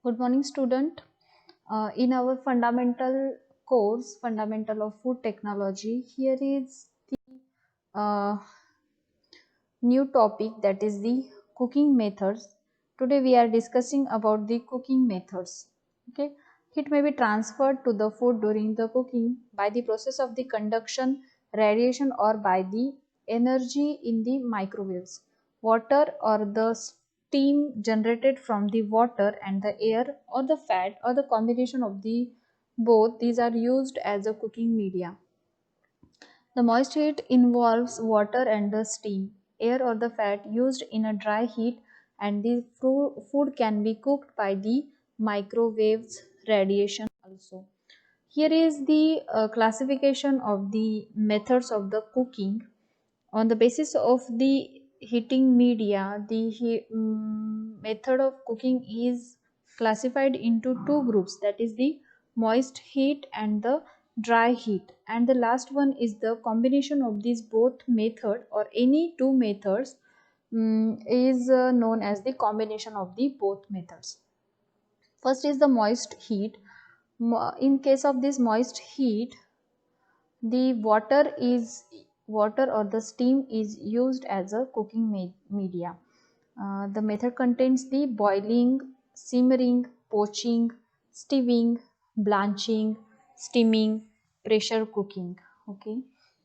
Good morning, student. In our fundamental course, Fundamental of Food Technology, here is the new topic, that is the cooking methods. Today we are discussing about the cooking methods. Okay, heat may be transferred to the food during the cooking by the process of the conduction, radiation, or by the energy in the microwaves. Water or the steam generated from the water and the air or the fat or the combination of the both, these are used as a cooking media. The moist heat involves water and the steam, air or the fat used in a dry heat, and the food can be cooked by the microwaves radiation also. Here is the classification of the methods of the cooking. On the basis of the heating media, the method of cooking is classified into two groups, that is the moist heat and the dry heat, and the last one is the combination of these both method or any two methods is known as the combination of the both methods. First is the moist heat. In case of this moist heat, the water or the steam is used as a cooking media. The method contains the boiling, simmering, poaching, stewing, blanching, steaming, pressure cooking. Okay,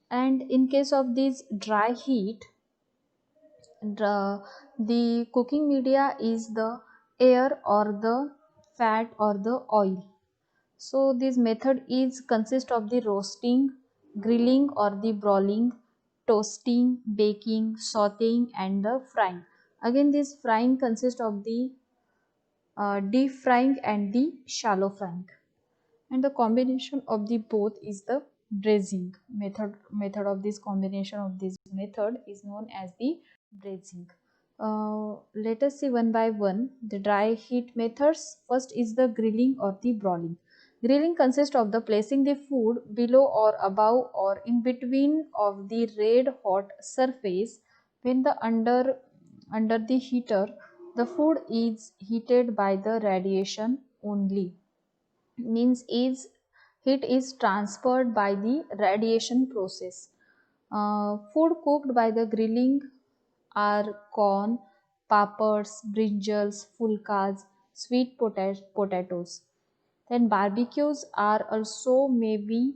and in case of this dry heat, the cooking media is the air or the fat or the oil. So this method is consist of the roasting, grilling or the broiling, toasting, baking, sauteing and the frying. Again, this frying consists of the deep frying and the shallow frying. And the combination of the both is the braising method of this combination of this method is known as the braising. Let us see one by one the dry heat methods. First is the grilling or the broiling. Grilling consists of the placing the food below or above or in between of the red hot surface. When the under the heater, the food is heated by the radiation only, means is heat is transferred by the radiation process. Food cooked by the grilling are corn, papads, brinjals, fulkas, sweet potatoes. Then barbecues are also maybe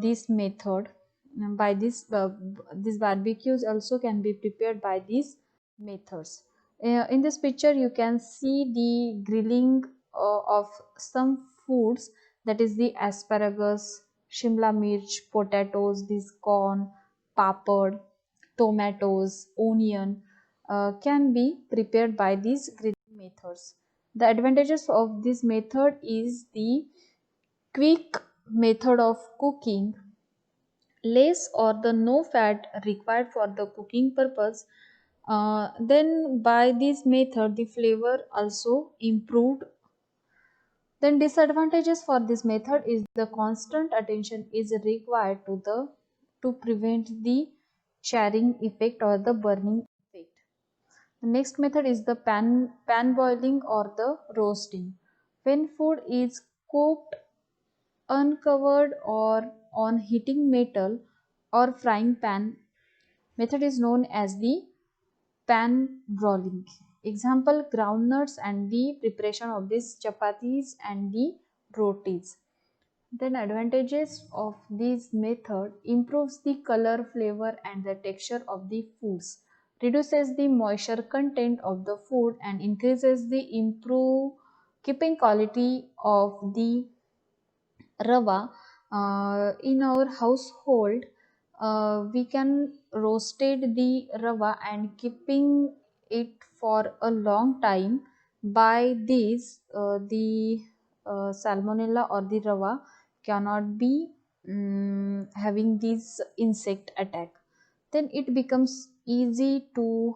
this method. By these barbecues also can be prepared by these methods. In this picture, you can see the grilling of some foods, that is the asparagus, shimla mirch, potatoes, this corn, papad, tomatoes, onion can be prepared by these grilling methods. The advantages of this method is the quick method of cooking, less or the no fat required for the cooking purpose. Then by this method the flavor also improved. Then disadvantages for this method is the constant attention is required to prevent the charring effect or the burning effect. The next method is the pan boiling or the roasting. When food is cooked uncovered or on heating metal or frying pan, method is known as the pan broiling. Example, groundnuts and the preparation of these chapatis and the rotis. Then advantages of this method: improves the color, flavor and the texture of the foods, reduces the moisture content of the food and increases the improve keeping quality of the rava. In our household, we can roasted the rava and keeping it for a long time. By this, the salmonella or the rava cannot be having this insect attack. Then it becomes easy to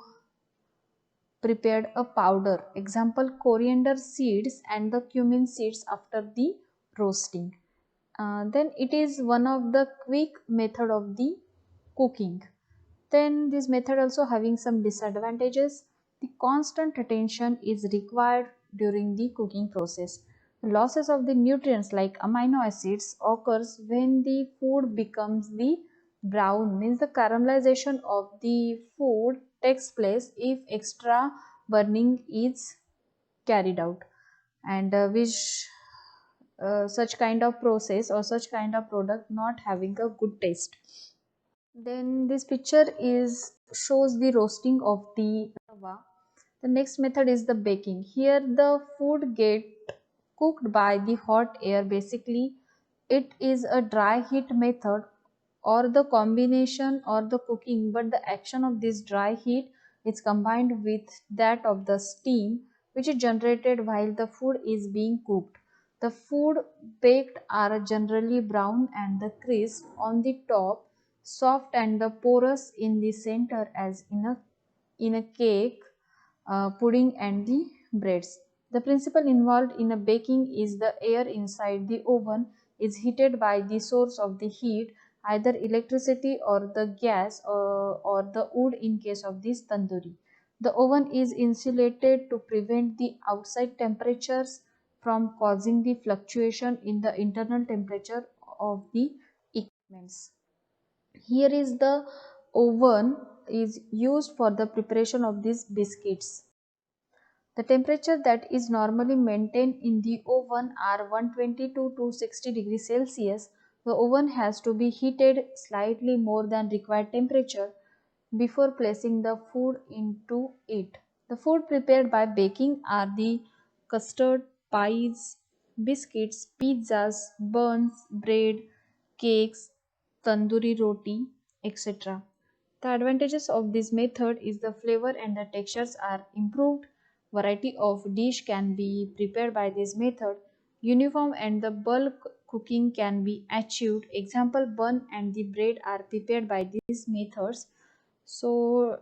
prepare a powder. Example, coriander seeds and the cumin seeds after the roasting. Then it is one of the quick method of the cooking. Then this method also having some disadvantages. The constant attention is required during the cooking process. Losses of the nutrients like amino acids occurs when the food becomes the brown, means the caramelization of the food takes place if extra burning is carried out, and which such kind of process or such kind of product not having a good taste. Then this picture is shows the roasting of the rava. The next method is the baking. Here the food get cooked by the hot air. Basically, it is a dry heat method or the combination or the cooking, but the action of this dry heat is combined with that of the steam which is generated while the food is being cooked. The food baked are generally brown and the crisp on the top, soft and the porous in the center as in a cake, pudding and the breads. The principle involved in a baking is the air inside the oven is heated by the source of the heat, either electricity or the gas or the wood in case of this tandoori. The oven is insulated to prevent the outside temperatures from causing the fluctuation in the internal temperature of the equipments. Here is the oven is used for the preparation of these biscuits. The temperature that is normally maintained in the oven are 120 to 260 degrees Celsius. The oven has to be heated slightly more than required temperature before placing the food into it. The food prepared by baking are the custard, pies, biscuits, pizzas, buns, bread, cakes, tandoori roti, etc. The advantages of this method is the flavor and the textures are improved. Variety of dish can be prepared by this method. Uniform and the bulk cooking can be achieved. Example, bun and the bread are prepared by these methods. So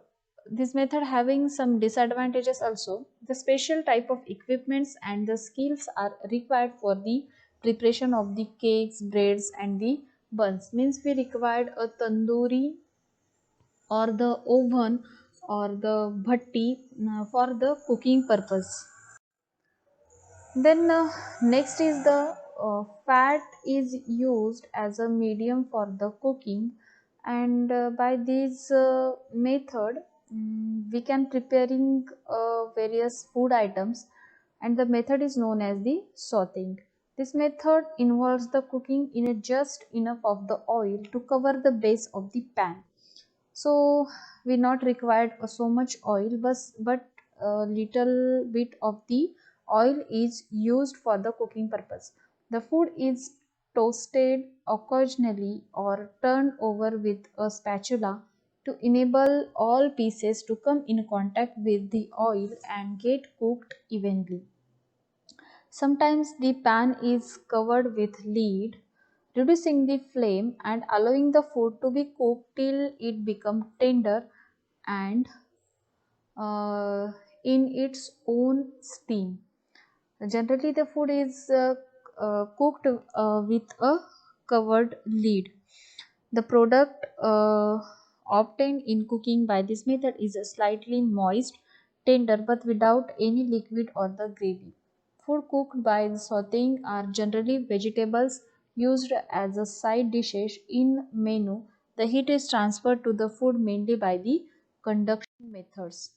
this method having some disadvantages also. The special type of equipments and the skills are required for the preparation of the cakes, breads and the buns. Means we required a tandoori or the oven or the bhatti for the cooking purpose. Then next is the fat is used as a medium for the cooking, and by this method we can preparing various food items, and the method is known as the sauteing. This method involves the cooking in a just enough of the oil to cover the base of the pan. So we not required so much oil, but a little bit of the oil is used for the cooking purpose. The food is toasted occasionally or turned over with a spatula to enable all pieces to come in contact with the oil and get cooked evenly. Sometimes the pan is covered with lid, reducing the flame and allowing the food to be cooked till it becomes tender and in its own steam. Generally, the food is cooked with a covered lid. The product obtained in cooking by this method is a slightly moist, tender but without any liquid or the gravy. Food cooked by sauteing are generally vegetables used as a side dishes in menu. The heat is transferred to the food mainly by the conduction methods.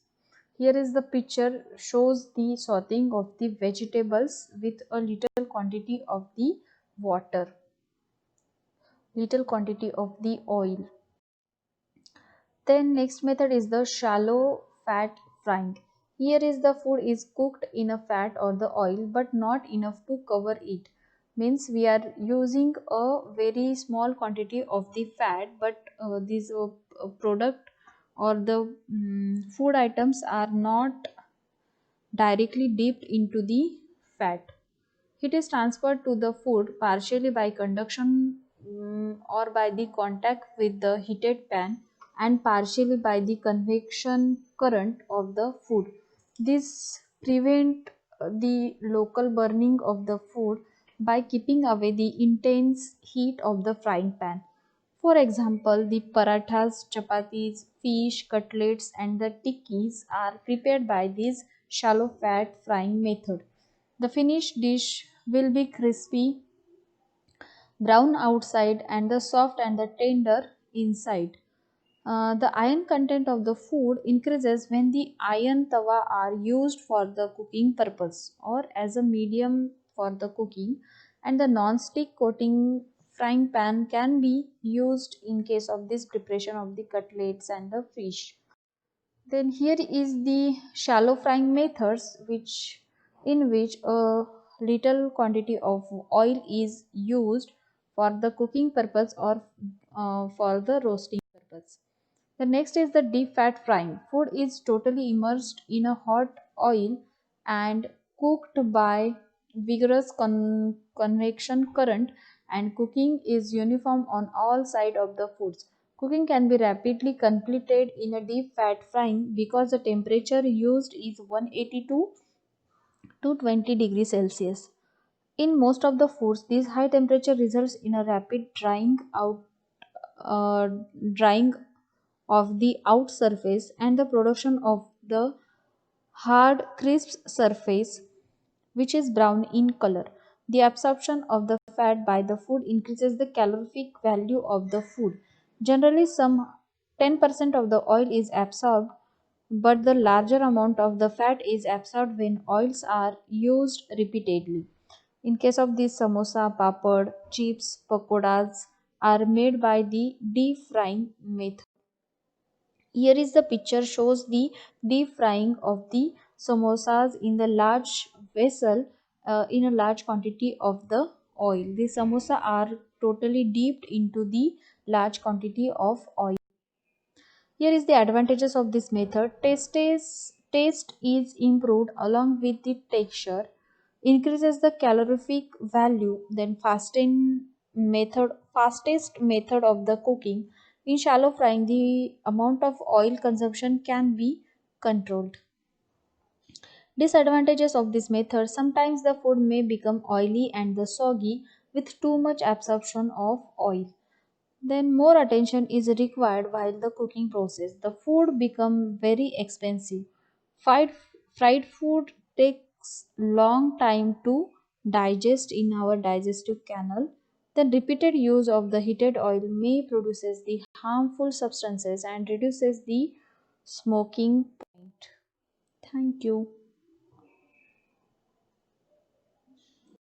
Here is the picture shows the sauteing of the vegetables with a little quantity of the water, little quantity of the oil. Then next method is the shallow fat frying. Here is the food is cooked in a fat or the oil but not enough to cover it. Means we are using a very small quantity of the fat, but this product or the food items are not directly dipped into the fat. Heat is transferred to the food partially by conduction or by the contact with the heated pan, and partially by the convection current of the food. This prevent the local burning of the food by keeping away the intense heat of the frying pan. For example, the parathas, chapatis, fish, cutlets, and the tikkis are prepared by this shallow fat frying method. The finished dish will be crispy, brown outside, and the soft and the tender inside. The iron content of the food increases when the iron tawa are used for the cooking purpose or as a medium for the cooking, and the non-stick coating frying pan can be used in case of this preparation of the cutlets and the fish. Then here is the shallow frying methods, which in which a little quantity of oil is used for the cooking purpose or for the roasting purpose. The next is the deep fat frying. Food is totally immersed in a hot oil and cooked by vigorous convection current, and cooking is uniform on all sides of the foods. Cooking can be rapidly completed in a deep fat frying because the temperature used is 182 to 20 degrees Celsius. In most of the foods, this high temperature results in a rapid uh, drying of the out surface and the production of the hard crisp surface, which is brown in color. The absorption of the fat by the food increases the calorific value of the food. Generally, some 10% of the oil is absorbed, but the larger amount of the fat is absorbed when oils are used repeatedly. In case of the samosa, papad, chips, pakodas are made by the deep frying method. Here is the picture shows the deep frying of the samosas in the large vessel in a large quantity of the oil. The samosa are totally dipped into the large quantity of oil. Here is the advantages of this method. Taste is improved along with the texture, increases the calorific value, then fastest method of the cooking. In shallow frying, the amount of oil consumption can be controlled. Disadvantages of this method: sometimes the food may become oily and the soggy with too much absorption of oil. Then more attention is required while the cooking process. The food become very expensive. Fried, fried food takes long time to digest in our digestive canal. The repeated use of the heated oil may produces the harmful substances and reduces the smoking point. Thank you.